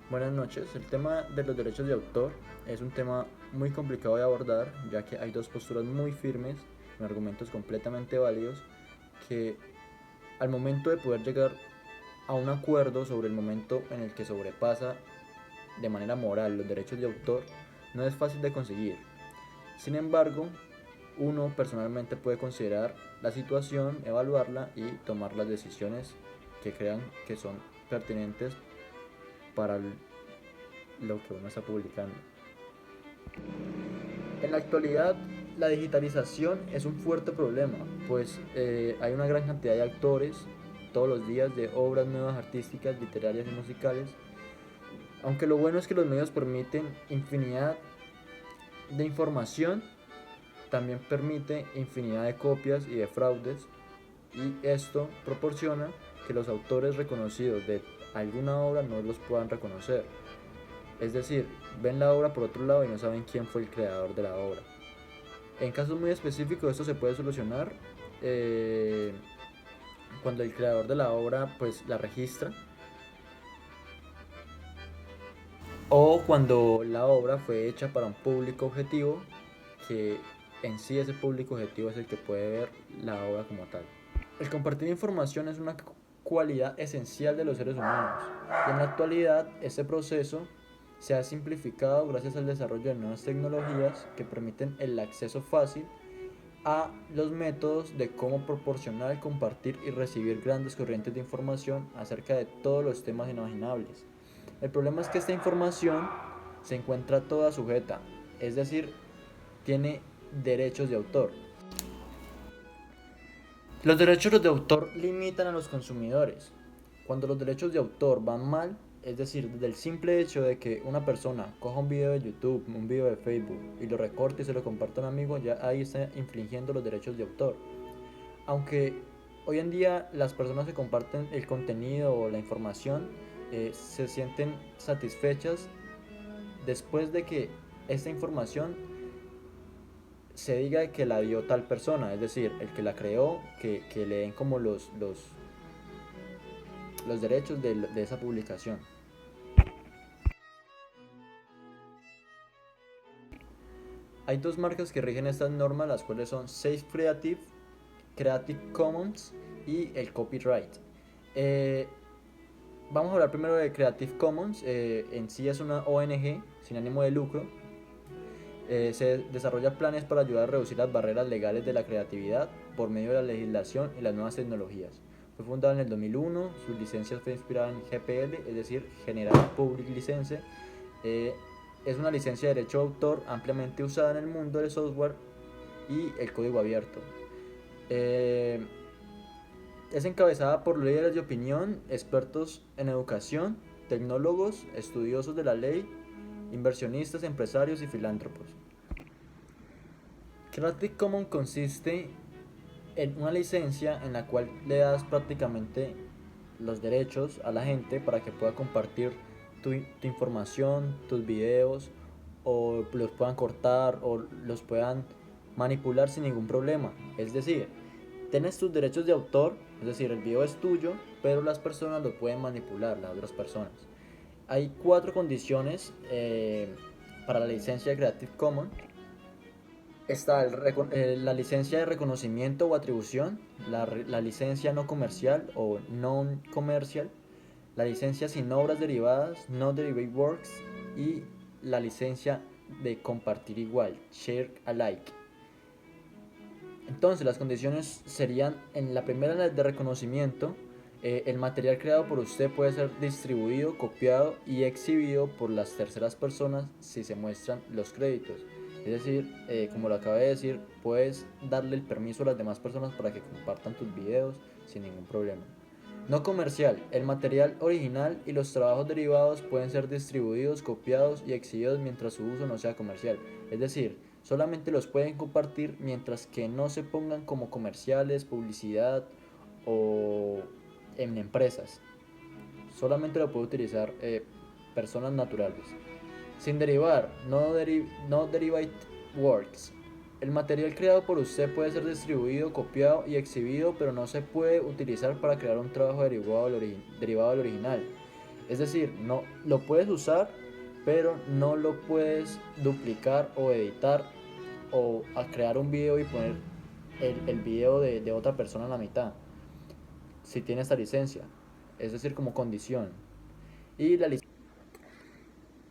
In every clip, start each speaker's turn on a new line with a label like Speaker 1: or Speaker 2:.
Speaker 1: Buenas noches. El tema de los derechos de autor es un tema muy complicado de abordar, ya que hay dos posturas muy firmes, con argumentos completamente válidos, que al momento de poder llegar a un acuerdo sobre el momento en el que sobrepasa de manera moral los derechos de autor, no es fácil de conseguir. Sin embargo, uno personalmente puede considerar la situación, evaluarla y tomar las decisiones que crean que son pertinentes para lo que uno está publicando. En la actualidad, la digitalización es un fuerte problema, pues hay una gran cantidad de autores todos los días de obras nuevas artísticas, literarias y musicales, aunque lo bueno es que los medios permiten infinidad de información, también permite infinidad de copias y de fraudes, y esto proporciona que los autores reconocidos de alguna obra no los puedan reconocer. Es decir, ven la obra por otro lado y no saben quién fue el creador de la obra. En casos muy específicos esto se puede solucionar eh, cuando el creador de la obra pues la registra, o cuando la obra fue hecha para un público objetivo, que en sí ese público objetivo es el que puede ver la obra como tal. El compartir información es una cualidad esencial de los seres humanos, y en la actualidad este proceso se ha simplificado gracias al desarrollo de nuevas tecnologías que permiten el acceso fácil a los métodos de cómo proporcionar, compartir y recibir grandes corrientes de información acerca de todos los temas imaginables. El problema es que esta información se encuentra toda sujeta, es decir, tiene derechos de autor. Los derechos de autor limitan a los consumidores. Cuando los derechos de autor van mal, es decir, desde el simple hecho de que una persona coja un video de YouTube, un video de Facebook y lo recorte y se lo comparta a un amigo, ya ahí está infringiendo los derechos de autor. Aunque hoy en día las personas que comparten el contenido o la información se sienten satisfechas después de que esta información se diga que la dio tal persona, es decir, el que la creó, que le den como los derechos de esa publicación. Hay dos marcas que rigen estas normas, las cuales son Safe Creative, Creative Commons y el copyright. Eh, Vamos a hablar primero de Creative Commons. En sí es una ONG sin ánimo de lucro. Se desarrolla planes para ayudar a reducir las barreras legales de la creatividad por medio de la legislación y las nuevas tecnologías. Fue fundada en el 2001, su licencia fue inspirada en GPL, es decir, General Public License. Es una licencia de derecho de autor ampliamente usada en el mundo del software y el código abierto. Eh, es encabezada por líderes de opinión, expertos en educación, tecnólogos, estudiosos de la ley, inversionistas, empresarios y filántropos. Creative Commons consiste en una licencia en la cual le das prácticamente los derechos a la gente para que pueda compartir tu información, tus videos, o los puedan cortar o los puedan manipular sin ningún problema. Es decir, tienes tus derechos de autor, es decir, el video es tuyo, pero las personas lo pueden manipular, las otras personas. Hay cuatro condiciones para la licencia de Creative Commons. Está la licencia de reconocimiento o atribución, la licencia no comercial o non-comercial, la licencia sin obras derivadas, no derivative works, y la licencia de compartir igual, share alike. Entonces las condiciones serían: en la primera, la de reconocimiento, el material creado por usted puede ser distribuido, copiado y exhibido por las terceras personas si se muestran los créditos. Es decir, como lo acabé de decir, puedes darle el permiso a las demás personas para que compartan tus videos sin ningún problema. No comercial, el material original y los trabajos derivados pueden ser distribuidos, copiados y exhibidos mientras su uso no sea comercial. Es decir, solamente los pueden compartir mientras que no se pongan como comerciales, publicidad o en empresas. Solamente lo puede utilizar personas naturales. Sin derivar, no derivate works. El material creado por usted puede ser distribuido, copiado y exhibido, pero no se puede utilizar para crear un trabajo derivado del original. Es decir, no lo puedes usar, pero no lo puedes duplicar o editar o a crear un video y poner el video de otra persona a la mitad si tiene esta licencia, es decir, como condición. Y la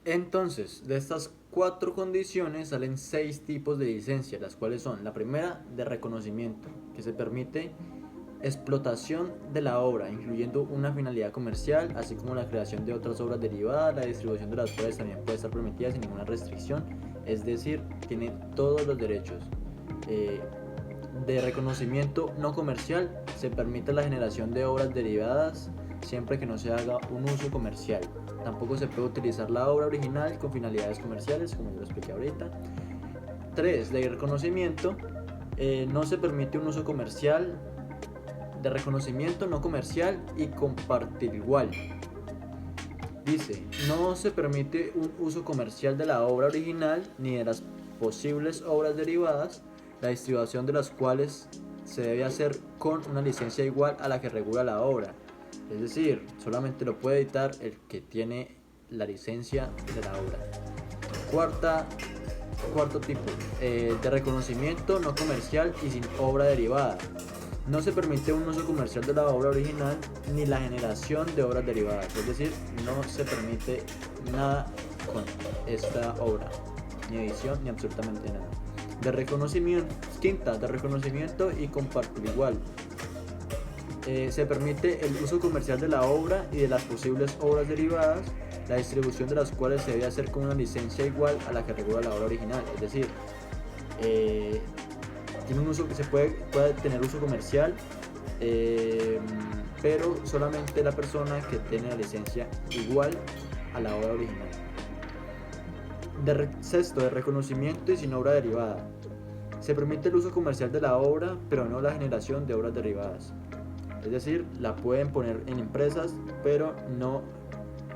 Speaker 1: Entonces, de estas cuatro condiciones salen seis tipos de licencia, las cuales son: la primera, de reconocimiento, que se permite explotación de la obra, incluyendo una finalidad comercial, así como la creación de otras obras derivadas, la distribución de las cuales también puede estar permitida sin ninguna restricción, es decir, tiene todos los derechos. Eh, de reconocimiento no comercial, se permite la generación de obras derivadas siempre que no se haga un uso comercial. Tampoco se puede utilizar la obra original con finalidades comerciales, como yo lo expliqué ahorita. 3. De reconocimiento, no se permite un uso comercial, de reconocimiento no comercial y compartir igual. Dice, no se permite un uso comercial de la obra original ni de las posibles obras derivadas, la distribución de las cuales se debe hacer con una licencia igual a la que regula la obra. Es decir, solamente lo puede editar el que tiene la licencia de la obra. Cuarto tipo, de reconocimiento no comercial y sin obra derivada. No se permite un uso comercial de la obra original ni la generación de obras derivadas, es decir, no se permite nada con esta obra, ni edición ni absolutamente nada. De reconocimiento, quinta, de reconocimiento y compartir igual. Se permite el uso comercial de la obra y de las posibles obras derivadas, la distribución de las cuales se debe hacer con una licencia igual a la que regula la obra original, es decir, tiene un uso que puede tener uso comercial, pero solamente la persona que tiene la licencia igual a la obra original. Sexto, de reconocimiento y sin obra derivada. Se permite el uso comercial de la obra, pero no la generación de obras derivadas. Es decir, la pueden poner en empresas, pero no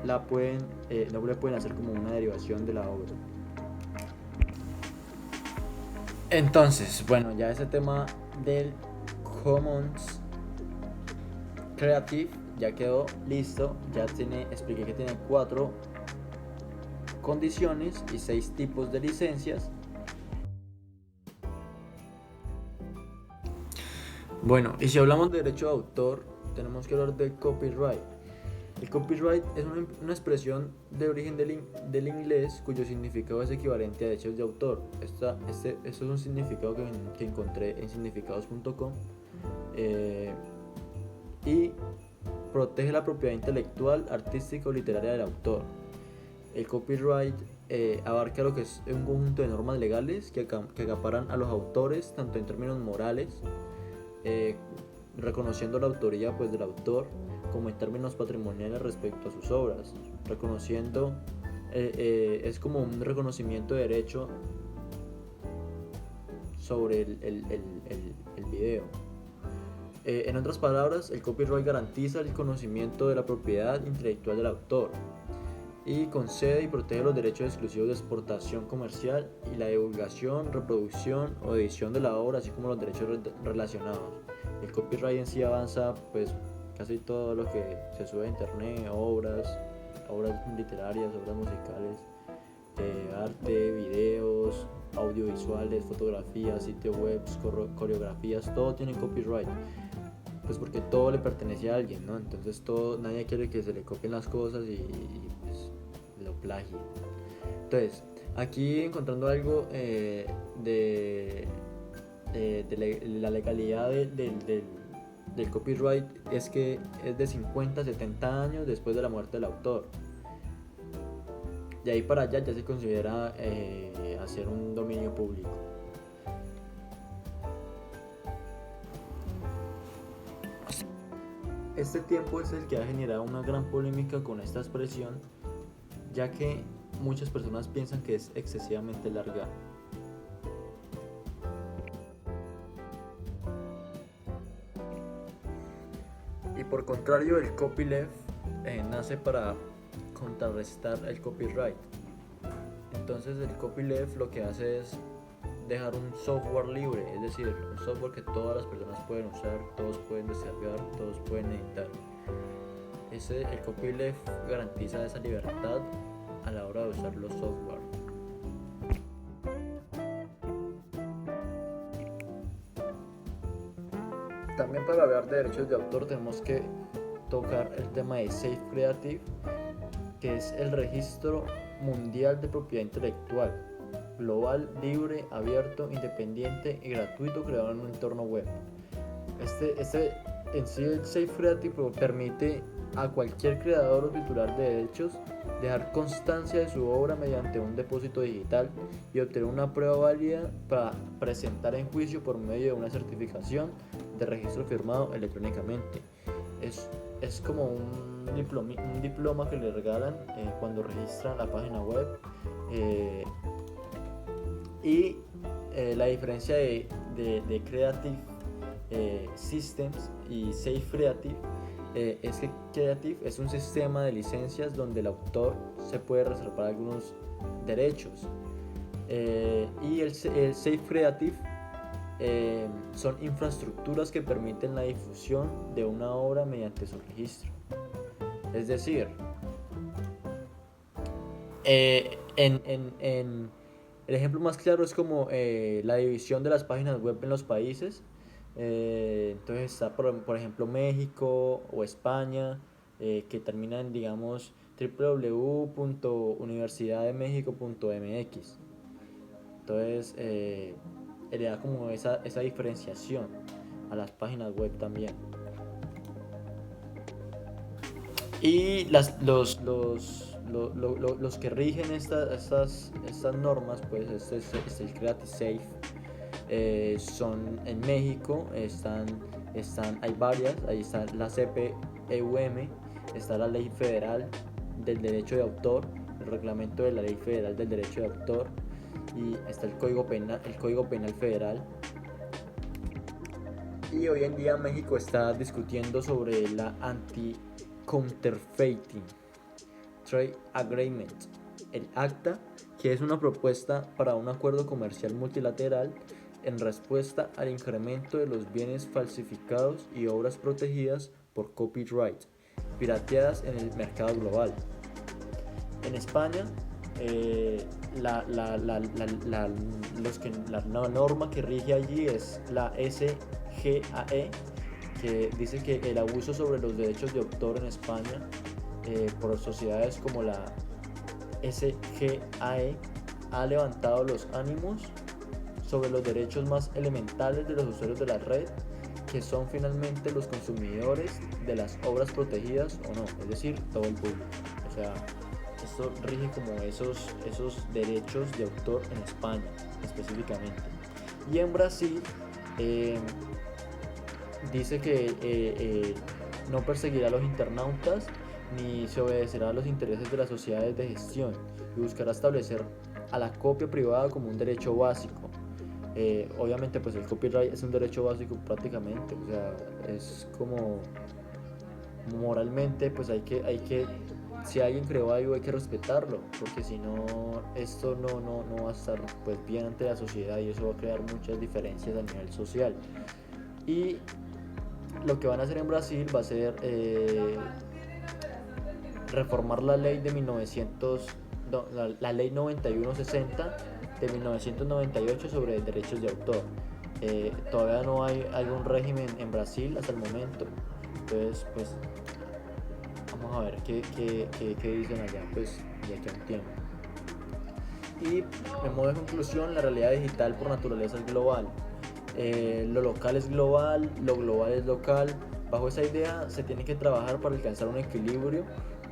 Speaker 1: le pueden hacer como una derivación de la obra. Entonces, bueno, ya ese tema del Commons Creative ya quedó listo. Ya expliqué que tiene 4 condiciones y 6 tipos de licencias. Bueno, y si hablamos de derecho de autor, tenemos que hablar del copyright. El copyright es una expresión de origen del inglés cuyo significado es equivalente a derechos de autor. Esto es un significado que encontré en significados.com, y protege la propiedad intelectual, artística o literaria del autor. El copyright abarca lo que es un conjunto de normas legales que acaparan a los autores, tanto en términos morales, reconociendo la autoría pues, del autor, como en términos patrimoniales respecto a sus obras, reconociendo, es como un reconocimiento de derecho sobre el video. En otras palabras, el copyright garantiza el conocimiento de la propiedad intelectual del autor y concede y protege los derechos exclusivos de exportación comercial y la divulgación, reproducción o edición de la obra, así como los derechos relacionados. El copyright en sí avanza pues casi todo lo que se sube a internet, obras literarias, obras musicales, arte, videos, audiovisuales, fotografías, sitios web, coreografías, todo tiene copyright, pues porque todo le pertenece a alguien, ¿no? Entonces nadie quiere que se le copien las cosas y pues, lo plagie. Entonces, aquí encontrando algo de la legalidad del copyright, es que es de 50 a 70 años después de la muerte del autor. De ahí para allá ya se considera hacer un dominio público. Este tiempo es el que ha generado una gran polémica con esta expresión, ya que muchas personas piensan que es excesivamente larga. Y por contrario, el copyleft nace para contrarrestar el copyright. Entonces el copyleft lo que hace es dejar un software libre, es decir, un software que todas las personas pueden usar, todos pueden desarrollar, todos pueden editar. el copyleft garantiza esa libertad a la hora de usar los software. También para hablar de derechos de autor tenemos que tocar el tema de Safe Creative, que es el registro mundial de propiedad intelectual, global, libre, abierto, independiente y gratuito, creado en un entorno web. En sí, el Safe Creative permite a cualquier creador o titular de derechos dejar constancia de su obra mediante un depósito digital y obtener una prueba válida para presentar en juicio por medio de una certificación de registro firmado electrónicamente. Es como un diploma que le regalan cuando registran la página web. La diferencia de Creative Systems y Safe Creative es que Creative es un sistema de licencias donde el autor se puede reservar algunos derechos, y el Safe Creative son infraestructuras que permiten la difusión de una obra mediante su registro. Es decir, el ejemplo más claro es como la división de las páginas web en los países. Entonces está por ejemplo México o España, que termina en, digamos, www.universidaddemexico.mx. Entonces le da como esa diferenciación a las páginas web también. Y los que rigen estas normas, pues este es el Creative Safe. Son en México, hay varias, ahí está la CPEUM, está la Ley Federal del Derecho de Autor, el Reglamento de la Ley Federal del Derecho de Autor, y está el Código Penal Federal. Y hoy en día México está discutiendo sobre la Anti-Counterfeiting Trade Agreement, el ACTA, que es una propuesta para un acuerdo comercial multilateral en respuesta al incremento de los bienes falsificados y obras protegidas por copyright pirateadas en el mercado global. En España, la norma que rige allí es la SGAE, que dice que el abuso sobre los derechos de autor en España por sociedades como la SGAE ha levantado los ánimos sobre los derechos más elementales de los usuarios de la red, que son finalmente los consumidores de las obras protegidas o no, es decir, todo el público. O sea, esto rige como esos derechos de autor en España específicamente. Y en Brasil dice que no perseguirá a los internautas ni se obedecerá a los intereses de las sociedades de gestión y buscará establecer a la copia privada como un derecho básico. Obviamente pues el copyright es un derecho básico prácticamente, o sea, es como moralmente pues hay que si alguien creó algo hay que respetarlo, porque si no esto no va a estar pues bien ante la sociedad y eso va a crear muchas diferencias a nivel social. Y lo que van a hacer en Brasil va a ser reformar la ley de la ley 9160 de 1998 sobre derechos de autor. Todavía no hay algún régimen en Brasil hasta el momento, entonces pues vamos a ver qué dicen allá, pues ya que un tiempo. Y en modo de conclusión, la realidad digital por naturaleza es global. Lo local es global, lo global es local. Bajo esa idea se tiene que trabajar para alcanzar un equilibrio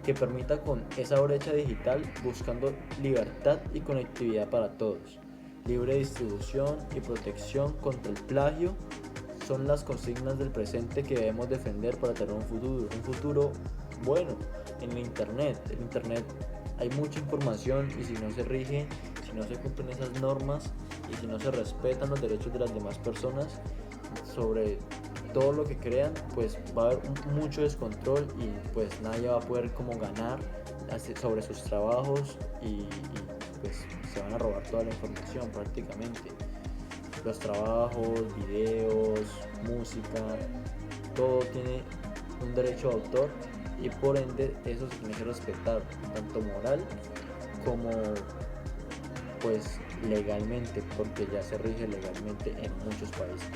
Speaker 1: que permita con esa brecha digital buscando libertad y conectividad para todos. Libre distribución y protección contra el plagio son las consignas del presente que debemos defender para tener un futuro bueno en el Internet. En Internet hay mucha información y si no se rige, si no se cumplen esas normas y si no se respetan los derechos de las demás personas sobre todo lo que crean, pues va a haber mucho descontrol y pues nadie va a poder como ganar sobre sus trabajos y pues se van a robar toda la información prácticamente. Los trabajos, videos, música, todo tiene un derecho de autor y por ende eso se tiene que respetar tanto moral como pues legalmente, porque ya se rige legalmente en muchos países.